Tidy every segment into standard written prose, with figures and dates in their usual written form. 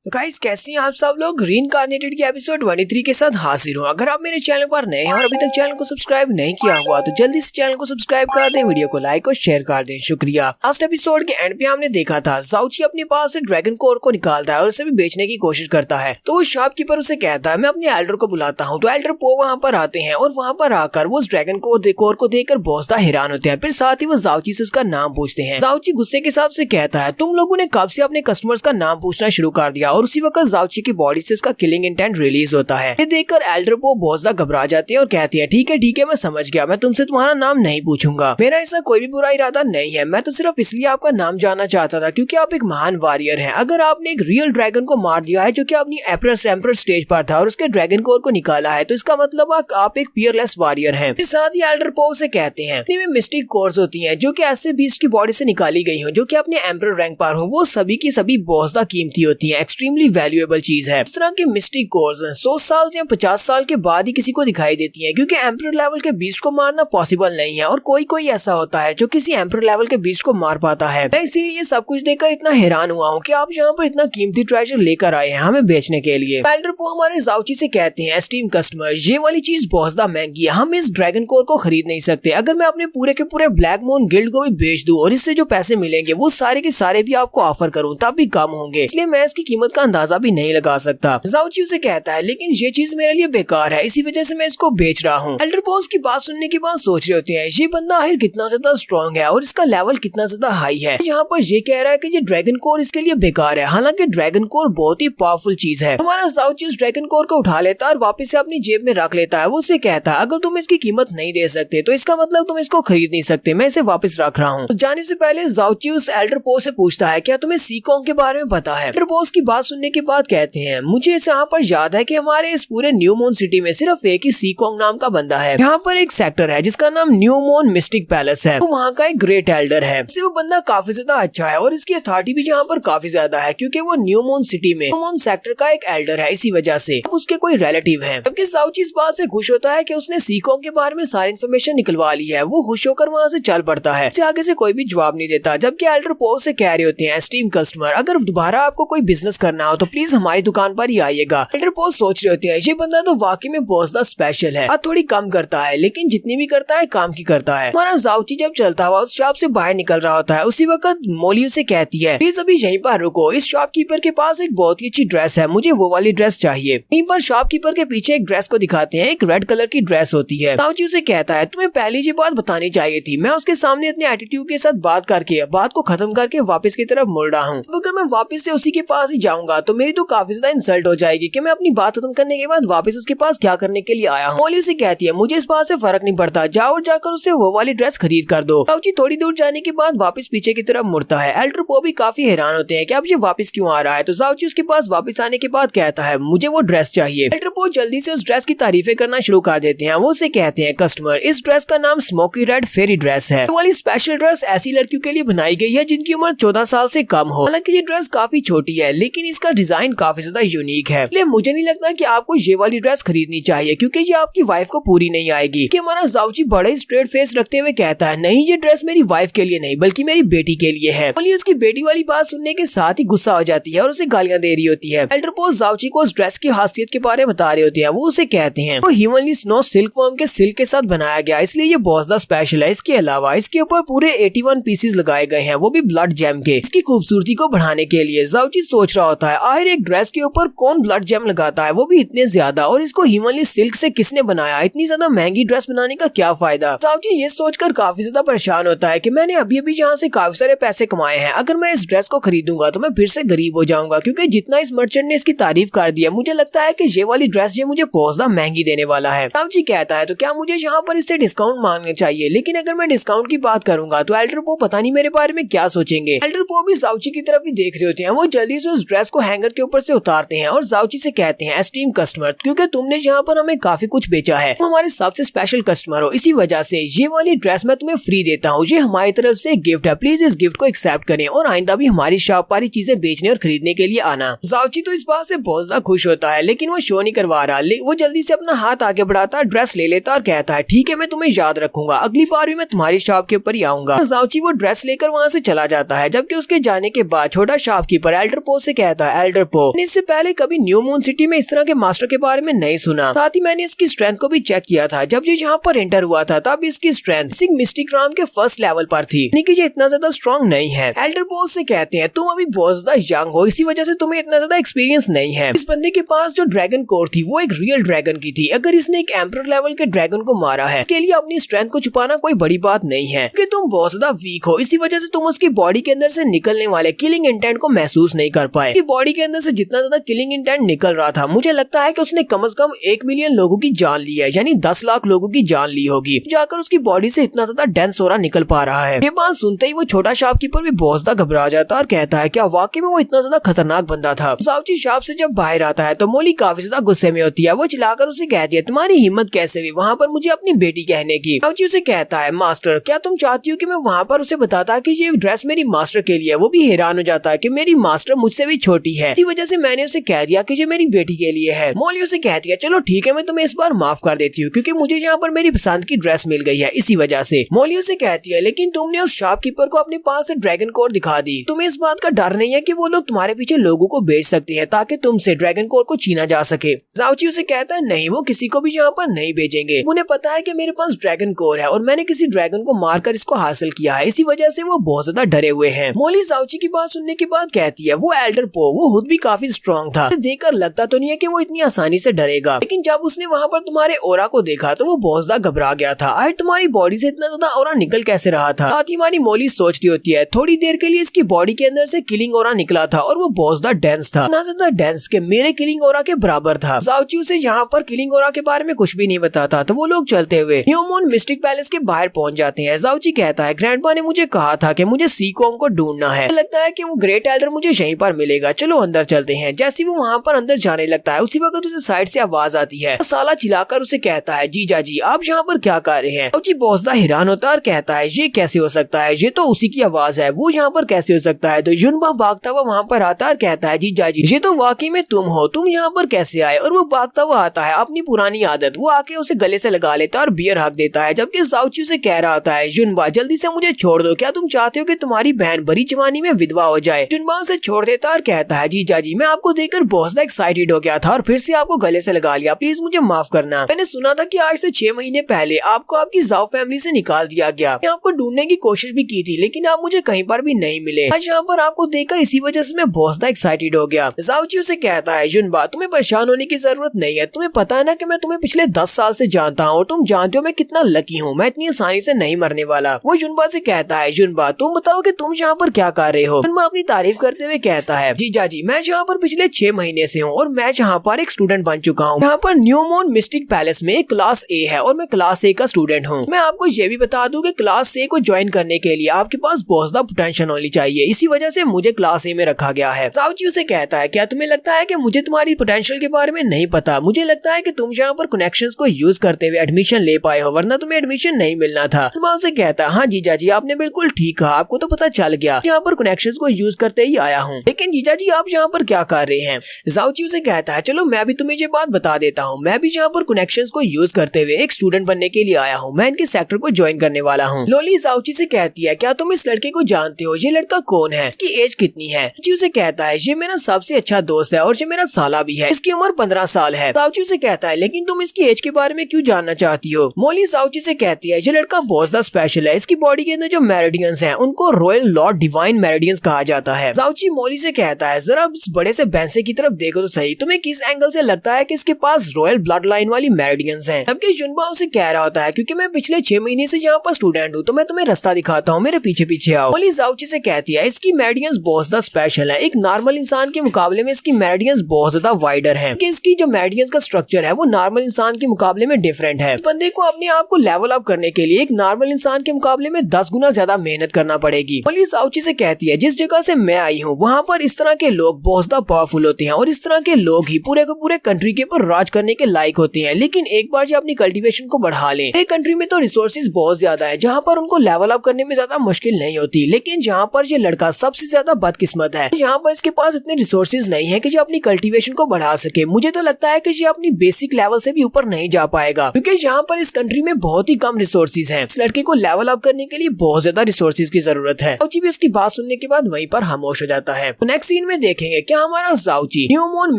तो गाइस कैसे हैं आप सब लोग। रीइंकार्नेटेड के एपिसोड 23 के साथ हाजिर हूँ। अगर आप मेरे चैनल पर नए हैं और अभी तक चैनल को सब्सक्राइब नहीं किया हुआ तो जल्दी से चैनल को सब्सक्राइब कर दें, वीडियो को लाइक और शेयर कर दें, शुक्रिया। लास्ट एपिसोड के एंड पे हमने देखा था ज़ाओची अपने पास से ड्रैगन कोर को निकालता है और उसे भी बेचने की कोशिश करता है। तो वो शॉपकीपर उसे कहता है मैं अपने एल्डर को बुलाता हूँ। तो एल्डर पो वहाँ पर आते हैं और वहाँ पर आकर वो उस ड्रैगन कोर को देखकर बहुत हैरान होते हैं। फिर साथ ही वो ज़ाओची से उसका नाम पूछते हैं। ज़ाओची गुस्से के साथ से कहता है तुम लोगों ने कब से अपने कस्टमर्स का नाम पूछना शुरू कर दिया। और उसी वक्त ज़ाओची की बॉडी से उसका किलिंग इंटेंट रिलीज होता है। ये देखकर एल्डर पो बहुत ज्यादा घबरा जाती है और कहती है ठीक है मैं समझ गया, मैं तुमसे तुम्हारा नाम नहीं पूछूंगा। मेरा ऐसा कोई भी बुरा इरादा नहीं है, मैं तो सिर्फ इसलिए आपका नाम जानना चाहता था क्योंकि आप एक महान वॉरियर हैं। अगर आपने एक रियल ड्रैगन को मार दिया है जो कि अपनी एम्परर स्टेज पर था और उसके ड्रैगन कोर को निकाला है तो इसका मतलब आप एक पियरलेस वॉरियर हैं। साथ ही एल्डर पो से कहते हैं मिस्टिक कोर्स होती है जो कि ऐसे बीस्ट की बॉडी से निकाली गई हो जो कि अपने एम्परर रैंक पर हो, वो सभी की सभी बहुत ज्यादा कीमती होती है, एक्सट्रीमली वैल्यूएबल चीज है। इस तरह के मिस्टिक कोर्स 100 साल या 50 साल के बाद ही किसी को दिखाई देती है क्योंकि एम्परर लेवल के बीस्ट को मारना पॉसिबल नहीं है और कोई ऐसा होता है जो किसी एम्परर लेवल के बीस्ट को मार पाता है। मैं इसीलिए ये सब कुछ देखकर इतना हैरान हुआ हूँ कि आप यहाँ पर इतना कीमती ट्रेजर लेकर आए हैं हमें बेचने के लिए। एल्डर पो हमारे ज़ाओची से कहते हैं एस्टीम कस्टमर, ये वाली चीज बहुत ज्यादा महंगी है, हम इस ड्रैगन कोर को खरीद नहीं सकते। अगर मैं अपने पूरे के पूरे ब्लैक मून गिल्ड को भी बेच दूं और इससे जो पैसे मिलेंगे वो सारे के सारे भी आपको ऑफर करूँ तब भी कम होंगे, इसलिए मैं इसकी कीमत का अंदाजा भी नहीं लगा सकता। ज़ाओची उसे कहता है लेकिन ये चीज मेरे लिए बेकार है, इसी वजह से मैं इसको बेच रहा हूँ। एल्डर पो की बात सुनने के बाद सोच रहे होते हैं ये बंदा आखिर कितना ज्यादा स्ट्रॉन्ग है और इसका लेवल कितना ज्यादा हाई है। यहाँ पर ये कह रहा है कि ये ड्रैगन कोर इसके लिए बेकार है, हालांकि ड्रैगन कोर बहुत ही पावरफुल चीज है। हमारा ज़ाओची उस ड्रैगन कोर को उठा लेता है और वापस से अपनी जेब में रख लेता है। वो उसे कहता है अगर तुम इसकी कीमत नहीं दे सकते तो इसका मतलब तुम इसको खरीद नहीं सकते, मैं इसे वापस रख रहा हूँ। जाने से पहले ज़ाओची उस एल्डर पो से पूछता है क्या तुम्हें सीकोंग के बारे में पता है। एल्डर पो की बात सुनने के बाद कहते हैं मुझे यहाँ पर याद है कि हमारे इस पूरे न्यू मून सिटी में सिर्फ एक ही सीकोंग नाम का बंदा है। यहाँ पर एक सेक्टर है जिसका नाम न्यू मून मिस्टिक पैलेस है, तो वहाँ का एक ग्रेट एल्डर है। वो बंदा काफी ज्यादा अच्छा है और इसकी अथॉरिटी भी यहाँ पर काफी ज्यादा है क्योंकि वो न्यू मून सिटी में न्यू मून सेक्टर का एक एल्डर है, इसी वजह से उसके कोई रिलेटिव है। जबकि ज़ाओची इस बात से खुश होता है कि उसने सीकोंग के बारे में सारी इन्फॉर्मेशन निकलवा ली है। वो खुश होकर वहाँ से चल पड़ता है, आगे से कोई भी जवाब नहीं देता। जबकि एल्डर पो से कह रहे होते हैं एस्टीम कस्टमर, अगर दोबारा आपको कोई बिजनेस करना हो तो प्लीज हमारी दुकान पर ही आइएगा। एल्डर पो सोच रहे होते हैं ये बंदा तो वाकई में बहुत ज्यादा स्पेशल है, थोड़ी कम करता है लेकिन जितनी भी करता है काम की करता है। हमारा ज़ाओची जब चलता हुआ उस शॉप से बाहर निकल रहा होता है उसी वक्त मोली उसे कहती है प्लीज अभी यहीं पर रुको, इस शॉपकीपर के पास एक बहुत ही अच्छी ड्रेस है, मुझे वो वाली ड्रेस चाहिए। यहीं पर शॉपकीपर के पीछे एक ड्रेस को दिखाते हैं, एक रेड कलर की ड्रेस होती है। ज़ाओची उसे कहता है तुम्हें पहले ये बात बतानी चाहिए थी, मैं उसके सामने अपने एटीट्यूड के साथ बात करके बात को खत्म करके वापस की तरफ मुड़ रहा हूँ। अगर मैं वापस से उसी के पास ही जाऊंगा तो मेरी तो काफी ज्यादा इंसल्ट हो जाएगी कि मैं अपनी बात खत्म करने के बाद वापस उसके पास क्या करने के लिए आया हूँ। मोली उसे कहती है मुझे इस बात से फर्क नहीं पड़ता, जाओ और जाकर उससे वो वाली ड्रेस खरीद कर दो। ज़ाओची थोड़ी दूर जाने के बाद वापस पीछे की तरफ मुड़ता है। एल्डर पो भी काफी हैरान होते हैं कि अब ये वापस क्यों आ रहा है। तो ज़ाओची उसके पास वापस आने के बाद कहता है मुझे वो ड्रेस चाहिए। एल्डर पो जल्दी से उस ड्रेस की तारीफें करना शुरू कर देते हैं। वो उसे कहते हैं कस्टमर, इस ड्रेस का नाम स्मोकी रेड फेरी ड्रेस है। ये वाली स्पेशल ड्रेस ऐसी लड़कियों के लिए बनाई गई है जिनकी उम्र 14 साल से कम हो। हालांकि ये ड्रेस काफी छोटी है लेकिन इसका डिजाइन काफी ज्यादा यूनिक है, इसलिए मुझे नहीं लगता कि आपको ये वाली ड्रेस खरीदनी चाहिए क्योंकि ये आपकी वाइफ को पूरी नहीं आएगी। कि हमारा ज़ाओची बड़ा ही स्ट्रेट फेस रखते हुए कहता है नहीं, ये ड्रेस मेरी वाइफ के लिए नहीं बल्कि मेरी बेटी के लिए है। मोली उसकी बेटी वाली बात सुनने के साथ ही गुस्सा हो जाती है और उसे गालियां दे रही होती है। एल्डर पो ज़ाओची को उस ड्रेस की खासियत के बारे में बता रहे होते हैं। वो उसे कहते हैं वो ह्यूमनली स्नो सिल्क वर्म के सिल्क के साथ बनाया गया इसलिए ये बहुत ज्यादा स्पेशल है। इसके अलावा इसके ऊपर पूरे 81 पीसेस लगाए गए हैं, वो भी ब्लड जेम के, इसकी खूबसूरती को बढ़ाने के लिए। ज़ाओची सोच रहा होता है आखिर एक ड्रेस के ऊपर कौन ब्लड जेम लगाता है, वो भी इतने ज्यादा, और इसको ह्यूमनली सिल्क से किसने बनाया, इतनी ज्यादा महंगी ड्रेस बनाने का क्या फायदा। ज़ाओची ये सोचकर काफी ज्यादा परेशान होता है कि मैंने अभी अभी यहाँ से काफी सारे पैसे कमाए हैं, अगर मैं इस ड्रेस को खरीदूंगा तो मैं फिर से गरीब हो जाऊंगा क्योंकि जितना इस मर्चेंट ने इसकी तारीफ कर दी है मुझे लगता है कि ये वाली ड्रेस ये मुझे बहुत ज्यादा महंगी देने वाला है। ज़ाओची कहता है तो क्या मुझे यहाँ पर इससे डिस्काउंट मांगना चाहिए, लेकिन अगर मैं डिस्काउंट की बात करूंगा तो एल्डर पो पता नहीं मेरे बारे में क्या सोचेंगे। एल्डर पो भी ज़ाओची की तरफ ही देख रहे होते हैं। वो जल्दी से उस ड्रेस को हैंगर के ऊपर से उतारते हैं और ज़ाओची से कहते हैं एस्टीम कस्टमर, क्योंकि तुमने यहाँ पर हमें काफी कुछ बेचा है, तुम हमारे सबसे स्पेशल कस्टमर हो, इसी वजह से ये वाली ड्रेस मैं तुम्हें फ्री देता हूँ, ये हमारी तरफ से गिफ्ट है, प्लीज इस गिफ्ट को एक्सेप्ट करें और आइंदा भी हमारी शॉप पर चीजें बेचने और खरीदने के लिए आना। ज़ाओची तो इस बात से बहुत ज्यादा खुश होता है लेकिन वो शो नहीं करवा रहा। वो जल्दी से अपना हाथ आगे बढ़ाता है, ड्रेस ले लेता और कहता है ठीक है मैं तुम्हें याद रखूंगा, अगली बार भी मैं तुम्हारी शॉप के ऊपर ही आऊंगा। ज़ाओची वो ड्रेस लेकर वहाँ से चला जाता है। जबकि उसके जाने के बाद छोटा शॉपकीपर एल्डर पो से कहता कहता है एल्डर पो, मैंने इससे पहले कभी न्यू मून सिटी में इस तरह के मास्टर के बारे में नहीं सुना। साथ ही मैंने इसकी स्ट्रेंथ को भी चेक किया था। जब ये यहाँ पर एंटर हुआ था तब इसकी स्ट्रेंथ मिस्टिक राम के फर्स्ट लेवल पर थी, यानी कि ये इतना ज्यादा स्ट्रॉन्ग नहीं है। एल्डर पो से कहते हैं तुम अभी बहुत ज्यादा यंग हो, इसी वजह से तुम्हें इतना ज्यादा एक्सपीरियंस नहीं है। इस बंदे के पास जो ड्रैगन कोर थी वो एक रियल ड्रैगन की थी। अगर इसने एक एम्परर लेवल के ड्रैगन को मारा है, इसके लिए अपनी स्ट्रेंथ को छुपाना कोई बड़ी बात नहीं है, क्योंकि तुम बहुत ज्यादा वीक हो। इसी वजह से तुम उसकी बॉडी के अंदर से निकलने वाले किलिंग इंटेंट को महसूस नहीं कर पाए। बॉडी के अंदर से जितना ज्यादा किलिंग इंटेंट निकल रहा था, मुझे लगता है कि उसने कम से कम 1 मिलियन लोगों की जान ली है, यानी 10 लाख लोगों की जान ली होगी, जाकर उसकी बॉडी से इतना ज्यादा डेंस हो रहा निकल पा रहा है। ये बात सुनते ही वो छोटा शॉपकीपर भी बहुत ज्यादा घबरा जाता है और कहता है क्या वाकई में वो इतना ज्यादा खतरनाक बंदा था। जाओची शॉप से जब बाहर आता है तो मोली काफी ज्यादा गुस्से में होती है। वो चिल्लाकर उसे कहती है तुम्हारी हिम्मत कैसे हुई वहाँ पर मुझे अपनी बेटी कहने की। जाओची उसे कहता है मास्टर क्या तुम चाहती हो कि मैं वहाँ पर उसे बताता कि ये ड्रेस मेरी मास्टर के लिए। वो भी हैरान हो जाता है कि मेरी मास्टर मुझसे भी छोटी है, इसी वजह से मैंने उसे कह दिया कि ये मेरी बेटी के लिए है। मोली उसे कहती है चलो ठीक है मैं तुम्हें इस बार माफ कर देती हूँ, क्योंकि मुझे यहाँ पर मेरी पसंद की ड्रेस मिल गई है, इसी वजह से। मोली उसे कहती है लेकिन तुमने उस शॉपकीपर को अपने पास से ड्रैगन कोर दिखा दी, तुम्हें इस बात का डर नहीं है कि वो लोग तुम्हारे पीछे लोगों को बेच सकते हैं ताकि तुमसे ड्रैगन कोर को छीना जा सके। जाओची उसे कहता है नहीं, वो किसी को भी यहाँ पर नहीं भेजेंगे। उन्हें पता है कि मेरे पास ड्रैगन कोर है और मैंने किसी ड्रैगन को मारकर इसको हासिल किया है, इसी वजह से वो बहुत ज्यादा डरे हुए हैं। मोली जाओची की बात सुनने के बाद कहती है वो एल्डर पो वो खुद भी काफी स्ट्रॉन्ग था, देखकर लगता तो नहीं है कि वो इतनी आसानी से डरेगा, लेकिन जब उसने वहाँ पर तुम्हारे ओरा को देखा तो वो बहुत ज्यादा घबरा गया था। आज तुम्हारी बॉडी से इतना ज्यादा ओरा निकल कैसे रहा था। साथ ही हमारी मोली सोच रही होती है थोड़ी देर के लिए इसकी बॉडी के अंदर से किलिंग ओरा निकला था और वो बहुत ज्यादा डेंस था, इतना ज्यादा डेंस के मेरे किलिंग ओरा के बराबर था। जाओची उसे यहाँ पर किलिंग ओरा के बारे में कुछ भी नहीं बताता, तो वो लोग चलते हुए न्यू मून मिस्टिक पैलेस के बाहर पहुंच जाते हैं। जाओची कहता है ग्रैंडपा ने मुझे कहा था कि मुझे सीकोंग को ढूंढना है, लगता है कि वो ग्रेट एल्डर मुझे यहीं पर मिलेगा, चलो अंदर चलते हैं। जैसे वो वहाँ पर अंदर जाने लगता है उसी वक्त उसे साइड से आवाज आती है। साला चिल्लाकर उसे कहता है जीजा जी आप यहाँ पर क्या कर रहे हैं। जाओची बहुत ज्यादा हैरान होता है और कहता है ये कैसे हो सकता है, ये तो उसी की आवाज है, वो यहाँ पर कैसे हो सकता है। तो युनबा भागता हुआ वहाँ पर आता है और कहता है जीजा जी ये तो वाकई में तुम हो, तुम यहाँ पर कैसे आए। और वो भागता हुआ आता है अपनी पुरानी आदत, वो आके उसे गले से लगा लेता है और बियर हक देता है, जबकि जाओची उसे कह रहा होता है युनबा जल्दी से मुझे छोड़ दो, क्या तुम चाहते हो कि तुम्हारी बहन बड़ी जवानी में विधवा हो जाए। युनबा उसे छोड़ देता है और कहता है जीजा जी मैं आपको देखकर बहुत ज्यादा एक्साइटेड हो गया था और फिर से आपको गले से लगा लिया, प्लीज मुझे माफ करना। मैंने सुना था कि आज से 6 महीने पहले आपको आपकी जाओ फैमिली से निकाल दिया गया, मैं आपको ढूंढने की कोशिश भी की थी लेकिन आप मुझे कहीं पर भी नहीं मिले। आज यहाँ पर आपको देखकर इसी वजह से मैं बहुत ज्यादा एक्साइटेड हो गया। जाओची उसे कहता है युनबा तुम्हें परेशान होने की जरूरत नहीं है, तुम्हें पता है ना कि मैं तुम्हें पिछले 10 साल से जानता हूँ और तुम जानते हो मैं कितना लकी हूँ, मैं इतनी आसानी से नहीं मरने वाला। वो युनबा से कहता है युनबा तुम बताओ कि तुम यहाँ पर क्या कर रहे हो। युनबा अपनी तारीफ करते हुए कहता है जीजा जी मैं यहाँ पर पिछले 6 महीने से हूँ और मैं यहाँ पर एक स्टूडेंट बन चुका हूँ। यहाँ पर न्यू मून मिस्टिक पैलेस में क्लास ए है और मैं क्लास ए का स्टूडेंट हूँ। मैं आपको ये भी बता दूं कि क्लास ए को ज्वाइन करने के लिए आपके पास बहुत ज्यादा पोटेंशियल होनी चाहिए, इसी वजह से मुझे क्लास ए में रखा गया है। जाओची उसे कहता है क्या तुम्हें लगता है कि मुझे तुम्हारी पोटेंशियल के बारे में नहीं पता, मुझे लगता है कि तुम यहाँ पर कनेक्शंस को यूज करते हुए एडमिशन ले पाए हो, वरना तुम्हें एडमिशन नहीं मिलना था। मैं उसे कहता हाँ जीजा जी आपने बिल्कुल ठीक कहा, आपको तो पता चल गया, यहाँ पर कनेक्शंस को यूज करते ही आया हूँ, लेकिन जीजा जी आप यहाँ पर क्या कर रहे हैं। जाओची उसे कहता है चलो मैं भी तुम्हें ये बात बता देता हूँ, मैं भी यहाँ पर कनेक्शंस को यूज करते हुए एक स्टूडेंट बनने के लिए आया हूँ, मैं इनके सेक्टर को ज्वाइन करने वाला हूँ। लोली जाओची से कहती है क्या तुम इस लड़के को जानते हो, ये लड़का कौन है, इसकी एज कितनी है। जाओची उसे कहता है ये मेरा सबसे अच्छा दोस्त है और ये मेरा साला भी है, इसकी उम्र 15 साल है। जाओची उसे कहता है लेकिन तुम इसकी एज के बारे में क्यों जानना चाहती हो। मोली जाओची से कहती है ये लड़का बहुत ज्यादा स्पेशल है, इसकी बॉडी के अंदर जो मेरिडियंस हैं उनको रॉयल लॉर्ड डिवाइन मेरिडियंस कहा जाता है। जाओची मोली से कहता है जरा इस बड़े से भैंसे की तरफ देखो तो सही, तुम्हें किस एंगल से लगता है कि इसके पास रॉयल ब्लड लाइन वाली मेरिडियंस हैं। जबकि युनबा उसे कह रहा होता है क्योंकि मैं पिछले 6 महीने से यहाँ पर स्टूडेंट हूँ तो मैं तुम्हें रास्ता दिखाता हूँ, मेरे पीछे पीछे आओ। मोली जाओची से कहती है इसकी मेरिडियंस बहुत ज्यादा स्पेशल है, एक नॉर्मल इंसान के मुकाबले में इसकी मेरिडियंस बहुत ज्यादा वाइडर है, कि इसकी जो मेरिडियंस का स्ट्रक्चर है वो नॉर्मल इंसान के मुकाबले में डिफरेंट है। इस बंदे को अपने आप को लेवल अप करने के लिए एक नॉर्मल इंसान के मुकाबले में 10 गुना ज्यादा मेहनत करना पड़ेगी। मोली जाओची से कहती है जिस जगह से मैं आई हूँ वहाँ पर इस तरह के लोग बहुत ज्यादा पावरफुल होते हैं और इस तरह के लोग ही पूरे के पूरे कंट्री के ऊपर राज करने के लायक होते हैं, लेकिन एक बार जो अपनी कल्टीवेशन को बढ़ा लें, एक कंट्री में तो रिसोर्सेज बहुत ज्यादा है जहाँ पर उनको लेवल अप करने में ज्यादा मुश्किल नहीं होती, लेकिन जहाँ पर ये लड़का सबसे ज्यादा बदकिस्मत है, यहाँ पर इसके पास इतने रिसोर्सेज नहीं है कि जो अपनी कल्टीवेशन को बढ़ा सके। मुझे तो लगता है कि ये अपनी बेसिक लेवल से भी ऊपर नहीं जा पाएगा, क्योंकि यहाँ पर इस कंट्री में बहुत ही कम रिसोर्सेज हैं। इस लड़के को लेवल अप करने के लिए बहुत ज्यादा रिसोर्सेज की जरूरत है। जाओची भी उसकी बात सुनने के बाद वहीं पर खामोश हो जाता है। नेक्स्ट सीन सीन में देखेंगे क्या हमारा जाउची न्यू मून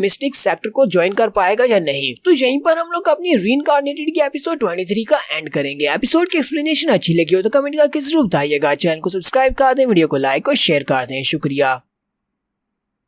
मिस्टिक सेक्टर को ज्वाइन कर पाएगा या नहीं। तो यहीं पर हम लोग अपनी रीइंकार्नेटेड के एपिसोड 23 का एंड करेंगे। एपिसोड की एक्सप्लेनेशन अच्छी लगी हो तो कमेंट करके जरूर बताइएगा। चैनल को सब्सक्राइब कर दें, वीडियो को लाइक और शेयर कर दें। शुक्रिया।